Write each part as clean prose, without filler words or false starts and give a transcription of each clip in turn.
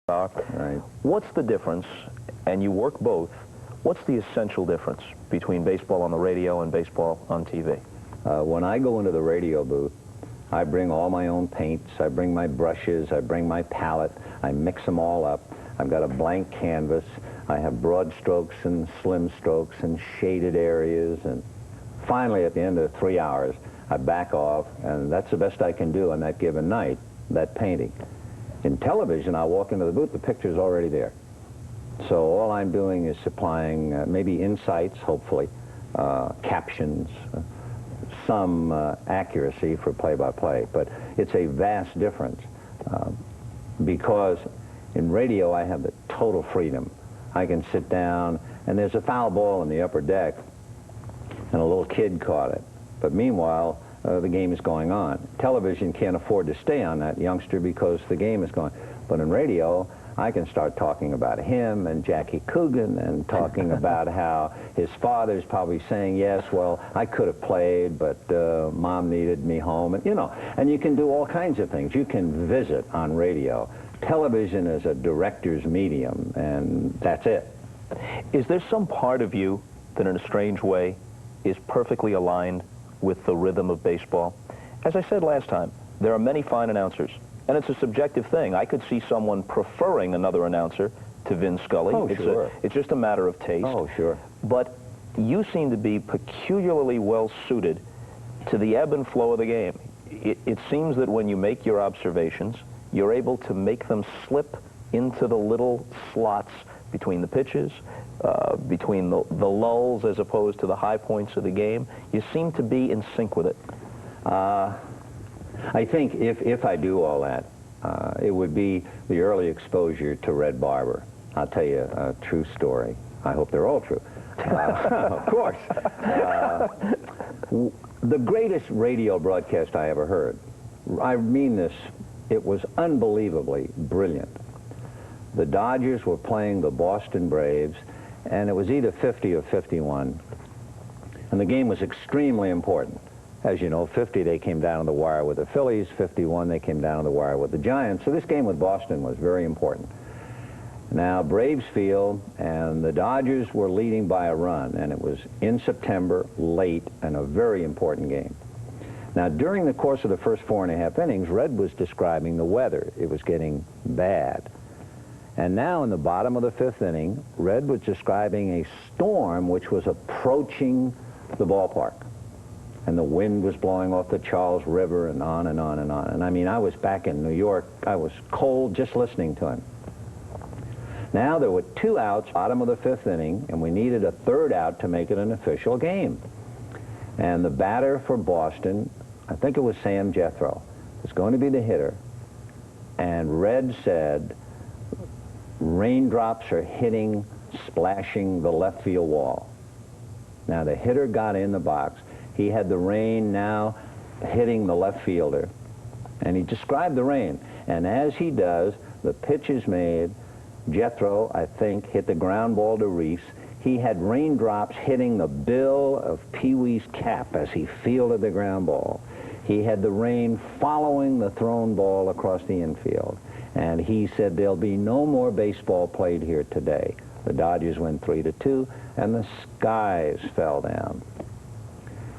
Right. What's the difference, and you work both, what's the essential difference between baseball on the radio and baseball on TV? When I go into the radio booth, I bring all my own paints, I bring my brushes, I bring my palette, I mix them all up. I've got a blank canvas, I have broad strokes and slim strokes and shaded areas, and finally at the end of 3 hours, I back off, and that's the best I can do on that given night, that painting. In television, I walk into the booth, the picture's already there. So all I'm doing is supplying maybe insights, hopefully, captions, some accuracy for play-by-play. But it's a vast difference because in radio I have the total freedom. I can sit down, and there's a foul ball in the upper deck, and a little kid caught it. But meanwhile, the game is going on. Television can't afford to stay on that youngster because the game is going. But in radio, I can start talking about him and Jackie Coogan and talking about how his father's probably saying, yes, well, I could have played, but Mom needed me home. And, you know, and you can do all kinds of things. You can visit on radio. Television is a director's medium, and that's it. Is there some part of you that, in a strange way, is perfectly aligned with the rhythm of baseball? As I said last time, there are many fine announcers, and it's a subjective thing. I could see someone preferring another announcer to Vin Scully. Oh, sure. It's just a matter of taste. Oh, sure. But you seem to be peculiarly well suited to the ebb and flow of the game. It seems that when you make your observations, you're able to make them slip into the little slots between the pitches, between the lulls as opposed to the high points of the game. You seem to be in sync with it. I think if I do all that, it would be the early exposure to Red Barber. I'll tell you a true story. I hope they're all true. Of course. The greatest radio broadcast I ever heard, I mean this, it was unbelievably brilliant. The Dodgers were playing the Boston Braves, and it was either 50 or 51, and the game was extremely important. As you know, 50 they came down to the wire with the Phillies, 51 they came down to the wire with the Giants, so this game with Boston was very important. Now, Braves Field, and the Dodgers were leading by a run, and it was in September, late, and a very important game. Now, during the course of the first 4.5 innings, Red was describing the weather. It was getting bad. And now, in the bottom of the 5th inning, Red was describing a storm which was approaching the ballpark. And the wind was blowing off the Charles River and on and on and on. And I mean, I was back in New York. I was cold just listening to him. Now, there were 2 outs, bottom of the 5th inning, and we needed a 3rd out to make it an official game. And the batter for Boston, I think it was Sam Jethro, was going to be the hitter. And Red said, raindrops are hitting, splashing the left field wall. Now, the hitter got in the box. He had the rain now hitting the left fielder. And he described the rain. And as he does, the pitch is made. Jethro, I think, hit the ground ball to Reese. He had raindrops hitting the bill of Pee-wee's cap as he fielded the ground ball. He had the rain following the thrown ball across the infield. And he said, there'll be no more baseball played here today. The Dodgers win 3-2, and the skies fell down.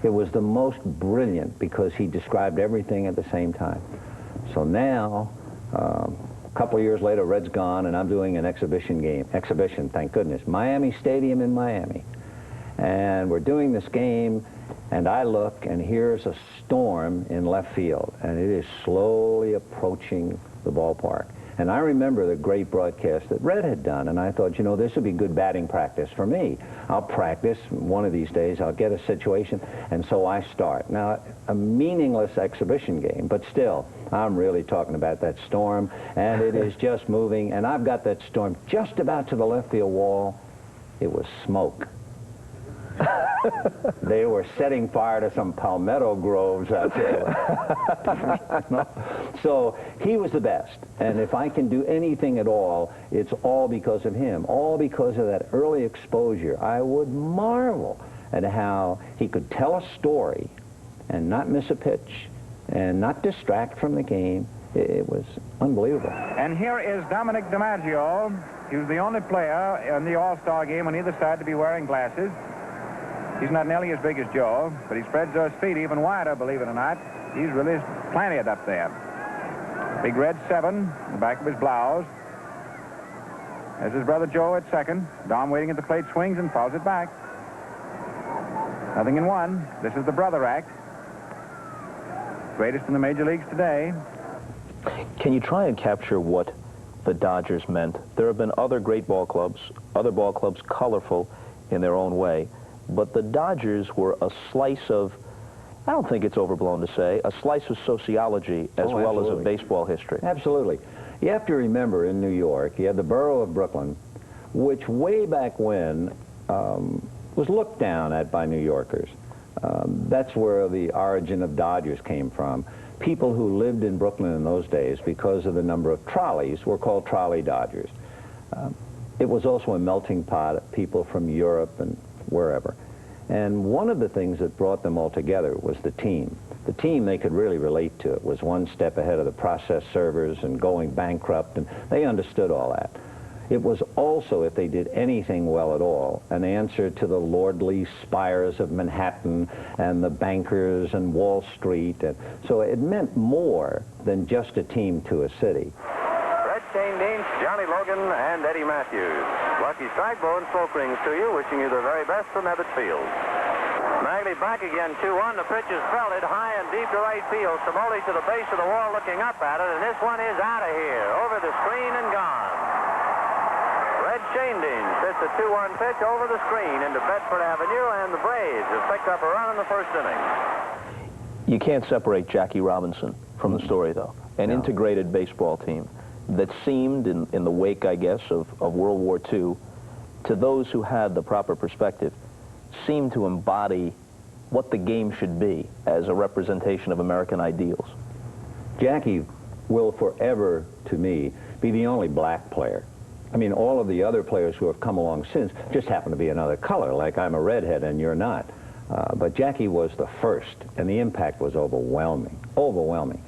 It was the most brilliant because he described everything at the same time. So now, a couple of years later, Red's gone, and I'm doing an exhibition game. Exhibition, thank goodness. Miami Stadium in Miami. And we're doing this game, and I look, and here's a storm in left field, and it is slowly approaching the ballpark. And I remember the great broadcast that Red had done, and I thought, you know, this would be good batting practice for me. I'll practice. One of these days, I'll get a situation, and so I start. Now, a meaningless exhibition game, but still, I'm really talking about that storm, and it is just moving, and I've got that storm just about to the left field wall. It was smoke. They were setting fire to some palmetto groves out there. So he was the best. And if I can do anything at all, it's all because of him. All because of that early exposure. I would marvel at how he could tell a story and not miss a pitch and not distract from the game. It was unbelievable. And here is Dominic DiMaggio. He was the only player in the All-Star game on either side to be wearing glasses. He's not nearly as big as Joe, but he spreads those feet even wider, believe it or not. He's really planted up there. Big red 7 in the back of his blouse. There's his brother Joe at second. Dom waiting at the plate, swings and fouls it back. Nothing in 1. This is the brother act. Greatest in the major leagues today. Can you try and capture what the Dodgers meant? There have been other great ball clubs, other ball clubs colorful in their own way, but the Dodgers were a slice of, I don't think it's overblown to say, a slice of sociology as well as of baseball history. Absolutely. You have to remember, in New York, you had the borough of Brooklyn, which way back when was looked down at by New Yorkers. That's where the origin of Dodgers came from. People who lived in Brooklyn in those days, because of the number of trolleys, were called trolley Dodgers. It was also a melting pot of people from Europe and wherever. And one of the things that brought them all together was the team. The team they could really relate to. It was one step ahead of the process servers and going bankrupt, and they understood all that. It was also, if they did anything well at all, an answer to the lordly spires of Manhattan and the bankers and Wall Street. And so it meant more than just a team to a city. Red Shane Dean, Johnny Logan, and Eddie Matthews. Lucky Strike, Bo and Smoke rings to you, wishing you the very best from Ebbets Field. Magley back again, 2-1. The pitch is belted high and deep to right field. Samoli to the base of the wall looking up at it, and this one is out of here, over the screen and gone. Red Shane Dean sits a 2-1 pitch over the screen into Bedford Avenue, and the Braves have picked up a run in the first inning. You can't separate Jackie Robinson from the story, though. An integrated baseball team that seemed, in the wake, I guess, of World War II, to those who had the proper perspective, seemed to embody what the game should be as a representation of American ideals. Jackie will forever, to me, be the only black player. I mean, all of the other players who have come along since just happen to be another color, like I'm a redhead and you're not. But Jackie was the first, and the impact was overwhelming, overwhelming.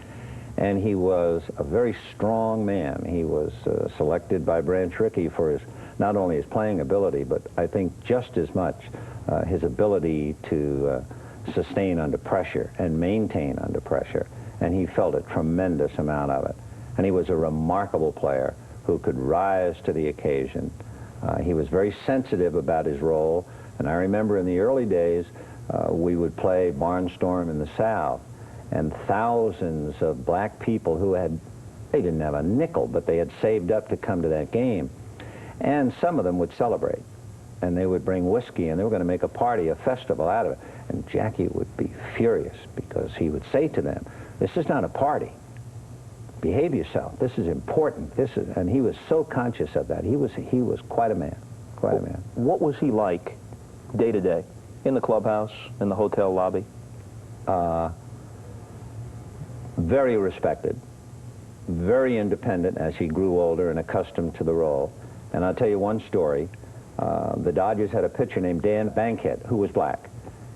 And he was a very strong man. He was selected by Branch Rickey for his, not only his playing ability, but I think just as much his ability to sustain under pressure and maintain under pressure. And he felt a tremendous amount of it. And he was a remarkable player who could rise to the occasion. He was very sensitive about his role. And I remember in the early days, we would play Barnstorm in the South, and thousands of black people who they didn't have a nickel, but they had saved up to come to that game. And some of them would celebrate, and they would bring whiskey, and they were going to make a party, a festival out of it. And Jackie would be furious, because he would say to them, "This is not a party. Behave yourself. This is important. And he was so conscious of that. He was quite a man, quite a man. What was he like day to day, in the clubhouse, in the hotel lobby? Very respected, very independent as he grew older and accustomed to the role. And I'll tell you one story. The Dodgers had a pitcher named Dan Bankhead, who was black.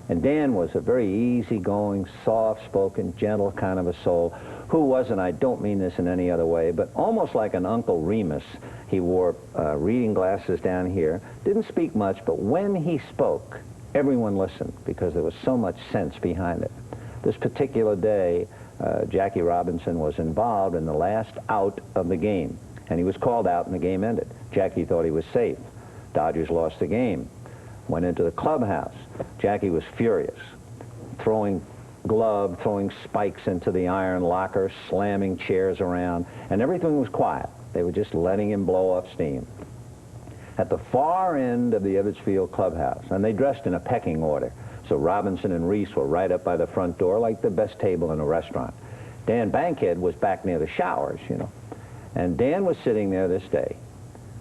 And Dan was a very easygoing, soft-spoken, gentle kind of a soul, who was, and I don't mean this in any other way, but almost like an Uncle Remus. He wore reading glasses down here, didn't speak much, but when he spoke, everyone listened, because there was so much sense behind it. This particular day, Jackie Robinson was involved in the last out of the game, and he was called out and the game ended. Jackie thought he was safe. Dodgers lost the game. Went into the clubhouse. Jackie was furious, throwing gloves, throwing spikes into the iron locker, slamming chairs around, and everything was quiet. They were just letting him blow off steam. At the far end of the Ebbets Field clubhouse, and they dressed in a pecking order, so Robinson and Reese were right up by the front door, like the best table in a restaurant. Dan Bankhead was back near the showers, you know. And Dan was sitting there this day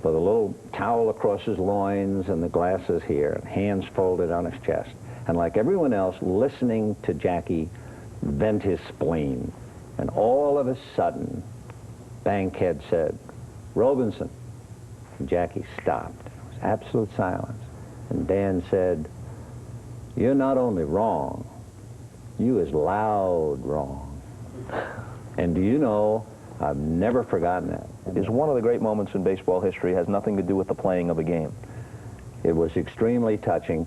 with a little towel across his loins and the glasses here, and hands folded on his chest. And like everyone else, listening to Jackie vent his spleen. And all of a sudden, Bankhead said, "Robinson." And Jackie stopped. It was absolute silence. And Dan said, "You're not only wrong, you is loud wrong. And do you know I've never forgotten that. It's one of the great moments in baseball history. It has nothing to do with the playing of a game. It was extremely touching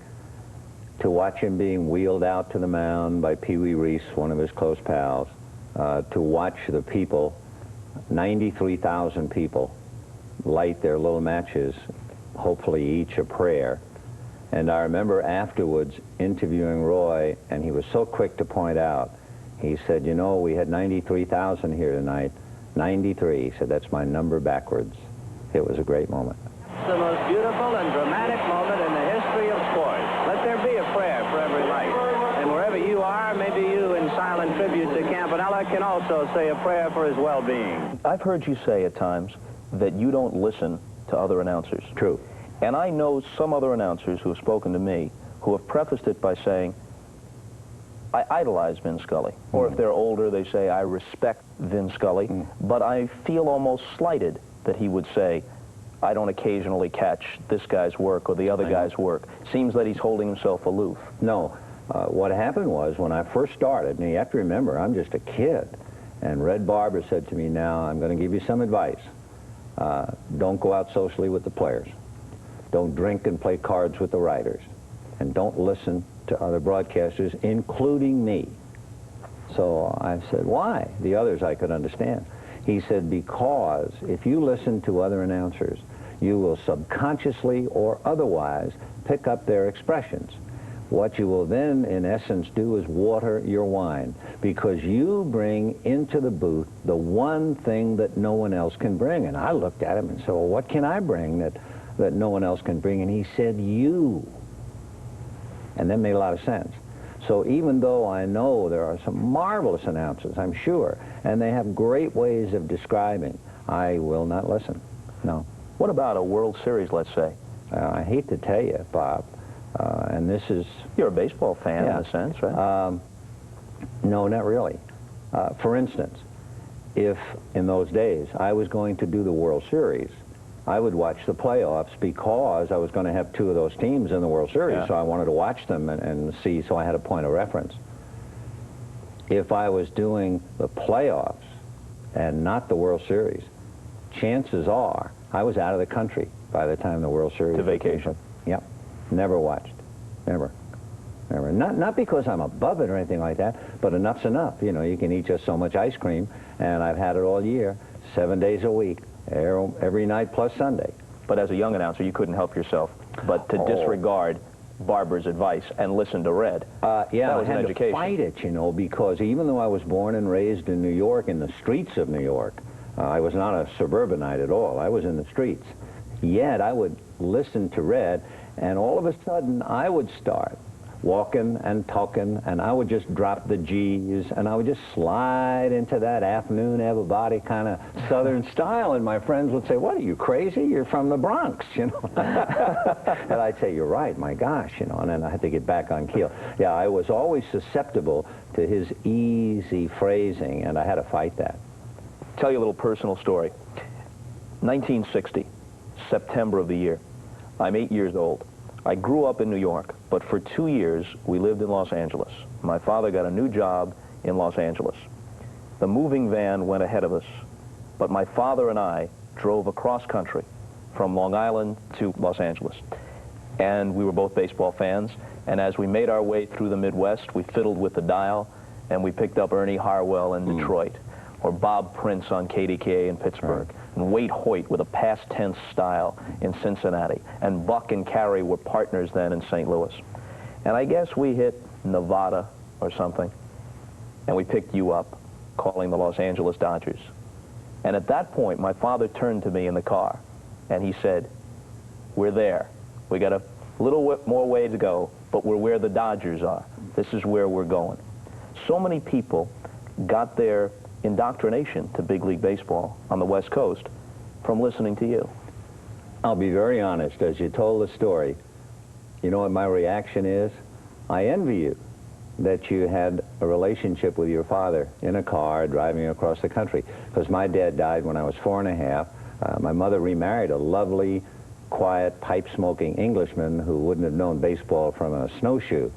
to watch him being wheeled out to the mound by Pee Wee Reese, one of his close pals, to watch the people, 93,000 people, light their little matches, hopefully each a prayer. And I remember afterwards interviewing Roy, and he was so quick to point out, he said, you know, we had 93,000 here tonight. 93. He said, that's my number backwards. It was a great moment. The most beautiful and dramatic moment in the history of sports. Let there be a prayer for every life. And wherever you are, maybe you, in silent tribute to Campanella, can also say a prayer for his well-being. I've heard you say at times that you don't listen to other announcers. True. And I know some other announcers who have spoken to me who have prefaced it by saying, I idolize Vin Scully. Or if they're older, they say, I respect Vin Scully. But I feel almost slighted that he would say, I don't occasionally catch this guy's work or the other guy's work. Seems that he's holding himself aloof. No. What happened was, when I first started, and you have to remember, I'm just a kid, and Red Barber said to me, now, I'm going to give you some advice. Don't go out socially with the players. Don't drink and play cards with the writers. And don't listen to other broadcasters, including me. So I said, why? The others I could understand. He said, because if you listen to other announcers, you will subconsciously or otherwise pick up their expressions. What you will then, in essence, do is water your wine, because you bring into the booth the one thing that no one else can bring. And I looked at him and said, well, what can I bring that no one else can bring? And he said, you. And that made a lot of sense. So even though I know there are some marvelous announcers, I'm sure, and they have great ways of describing, I will not listen. No. What about a World Series, let's say? I hate to tell you, Bob, and this is... You're a baseball fan, in a sense, right? No, not really. For instance, if in those days I was going to do the World Series, I would watch the playoffs because I was going to have two of those teams in the World Series, so I wanted to watch them and see, so I had a point of reference. If I was doing the playoffs and not the World Series, chances are I was out of the country by the time the World Series... To vacation. Yep. Never watched. Never. Never. Not because I'm above it or anything like that, but enough's enough. You know, you can eat just so much ice cream, and I've had it all year, 7 days a week. Every night plus Sunday. But as a young announcer, you couldn't help yourself but to disregard Barber's advice and listen to Red. Yeah, that was I had an education. to fight it, you know, because even though I was born and raised in New York, in the streets of New York, I was not a suburbanite at all. I was in the streets. Yet I would listen to Red, and all of a sudden I would start walking and talking, and I would just drop the G's, and I would just slide into that afternoon everybody kind of Southern style, and my friends would say, what, are you crazy? You're from the Bronx, you know. And I'd say, you're right, my gosh, you know, and then I had to get back on keel. Yeah, I was always susceptible to his easy phrasing, and I had to fight that. Tell you a little personal story. 1960, September of the year. I'm 8 years old. I grew up in New York, but for 2 years, we lived in Los Angeles. My father got a new job in Los Angeles. The moving van went ahead of us, but my father and I drove across country from Long Island to Los Angeles. And we were both baseball fans, and as we made our way through the Midwest, we fiddled with the dial, and we picked up Ernie Harwell in Detroit, or Bob Prince on KDKA in Pittsburgh, and Wade Hoyt with a past tense style in Cincinnati, and Buck and Carey were partners then in St. Louis. And I guess we hit Nevada or something, and we picked you up, calling the Los Angeles Dodgers. And at that point, my father turned to me in the car, and he said, we're there. We got a little more way to go, but we're where the Dodgers are. This is where we're going. So many people got their indoctrination to big league baseball on the West Coast from listening to you. I'll be very honest. As you told the story, you know what my reaction is? I envy you that you had a relationship with your father in a car driving across the country, because my dad died when I was 4½. My mother remarried a lovely, quiet, pipe-smoking Englishman who wouldn't have known baseball from a snowshoe.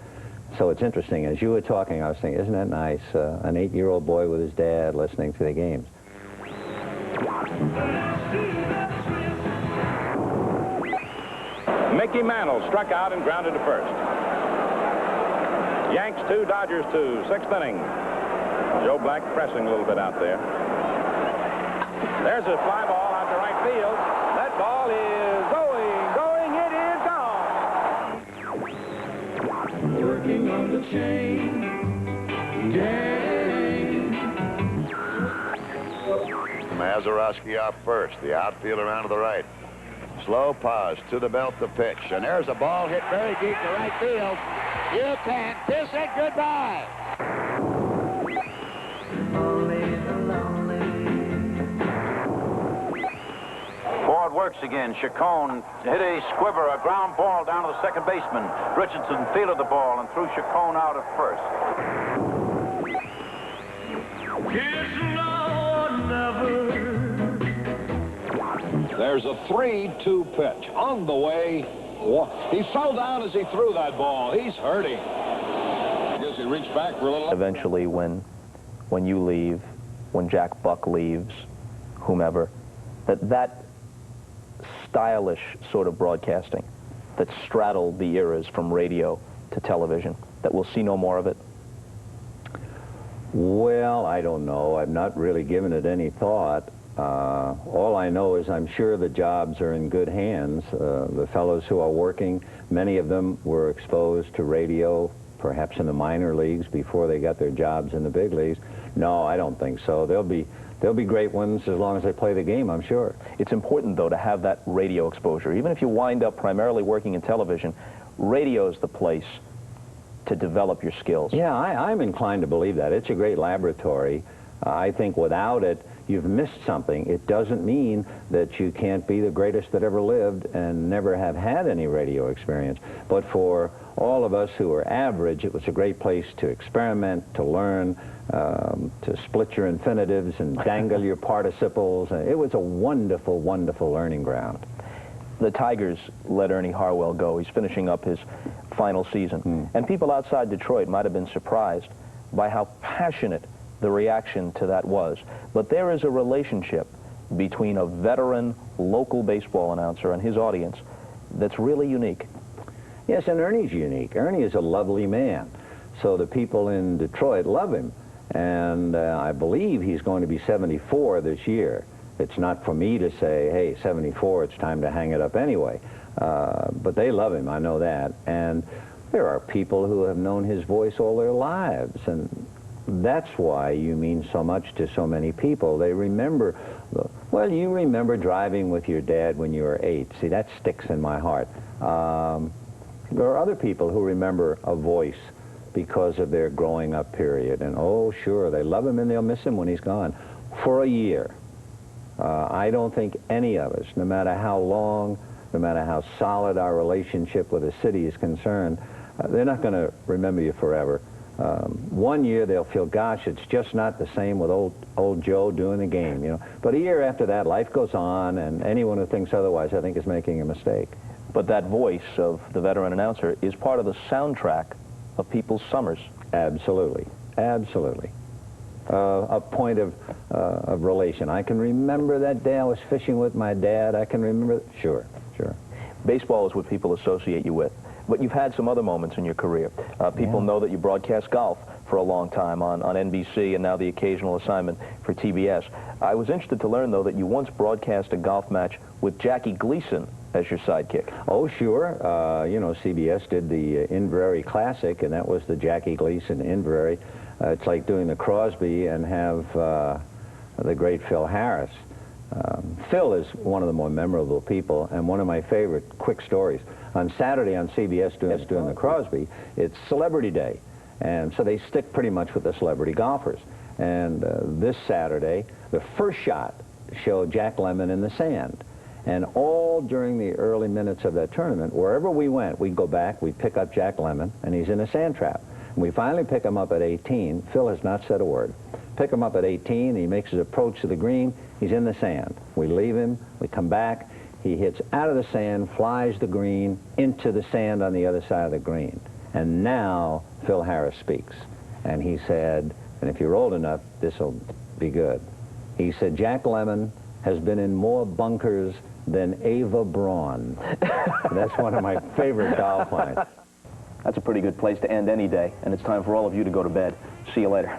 So it's interesting. As you were talking, I was thinking, isn't that nice? An 8-year-old boy with his dad listening to the games. Mickey Mantle struck out and grounded to first. Yanks 2, Dodgers 2, 6th inning. Joe Black pressing a little bit out there. There's a fly ball out to right field. That ball is going, it is gone. Working on the chain gang. Mazeroski off first. The outfielder around to the right. Slow pause to the belt to pitch. And there's a ball hit very deep to right field. You can't kiss it goodbye. Ford works again. Chacon hit a squibber, a ground ball down to the second baseman. Richardson fielded the ball and threw Chacon out at first. There's a 3-2 pitch on the way. He fell down as he threw that ball. He's hurting. I guess he reached back for a little. Eventually, when you leave, when Jack Buck leaves, whomever, that stylish sort of broadcasting that straddled the eras from radio to television, that we'll see no more of it? Well, I don't know. I've not really given it any thought. All I know is I'm sure the jobs are in good hands. The fellows who are working, many of them were exposed to radio, perhaps in the minor leagues, before they got their jobs in the big leagues. No, I don't think so. They'll be great ones as long as they play the game, I'm sure. It's important, though, to have that radio exposure. Even if you wind up primarily working in television, radio's the place to develop your skills. Yeah, I'm inclined to believe that. It's a great laboratory. I think without it, you've missed something. It doesn't mean that you can't be the greatest that ever lived and never have had any radio experience. But for all of us who are average, it was a great place to experiment, to learn, to split your infinitives and dangle your participles. It was a wonderful, wonderful learning ground. The Tigers let Ernie Harwell go. He's finishing up his final season. And people outside Detroit might have been surprised by how passionate the reaction to that was. But there is a relationship between a veteran local baseball announcer and his audience that's really unique. Yes, and Ernie's unique. Ernie is a lovely man. So the people in Detroit love him. And I believe he's going to be 74 this year. It's not for me to say, hey, 74, it's time to hang it up anyway. But they love him, I know that. And there are people who have known his voice all their lives. And that's why you mean so much to so many people. They remember, well, you remember driving with your dad when you were 8. See, that sticks in my heart. There are other people who remember a voice because of their growing up period. And oh, sure, they love him and they'll miss him when he's gone. For a year, I don't think any of us, no matter how long, no matter how solid our relationship with a city is concerned, they're not going to remember you forever. 1 year they'll feel, gosh, it's just not the same with old Joe doing the game, you know. But a year after that, life goes on, and anyone who thinks otherwise, I think, is making a mistake. But that voice of the veteran announcer is part of the soundtrack of people's summers. Absolutely, absolutely. A point of relation. I can remember that day I was fishing with my dad. I can remember, sure. Baseball is what people associate you with. But you've had some other moments in your career. People know that you broadcast golf for a long time on NBC and now the occasional assignment for TBS. I was interested to learn, though, that you once broadcast a golf match with Jackie Gleason as your sidekick. Oh, sure. You know, CBS did the Inverary Classic, and that was the Jackie Gleason Inverary. It's like doing the Crosby and have the great Phil Harris. Phil is one of the more memorable people, and one of my favorite quick stories. On Saturday on CBS doing the Crosby, it's Celebrity Day, and so they stick pretty much with the celebrity golfers. And this Saturday, the first shot showed Jack Lemmon in the sand. And all during the early minutes of that tournament, wherever we went, we'd go back, we'd pick up Jack Lemmon, and he's in a sand trap. And we finally pick him up at 18. Phil has not said a word. Pick him up at 18, he makes his approach to the green, he's in the sand. We leave him, we come back, he hits out of the sand, flies the green, into the sand on the other side of the green. And now Phil Harris speaks. And he said, and if you're old enough, this'll be good. He said, Jack Lemmon has been in more bunkers than Ava Braun. That's one of my favorite golf lines. That's a pretty good place to end any day, and it's time for all of you to go to bed. See you later.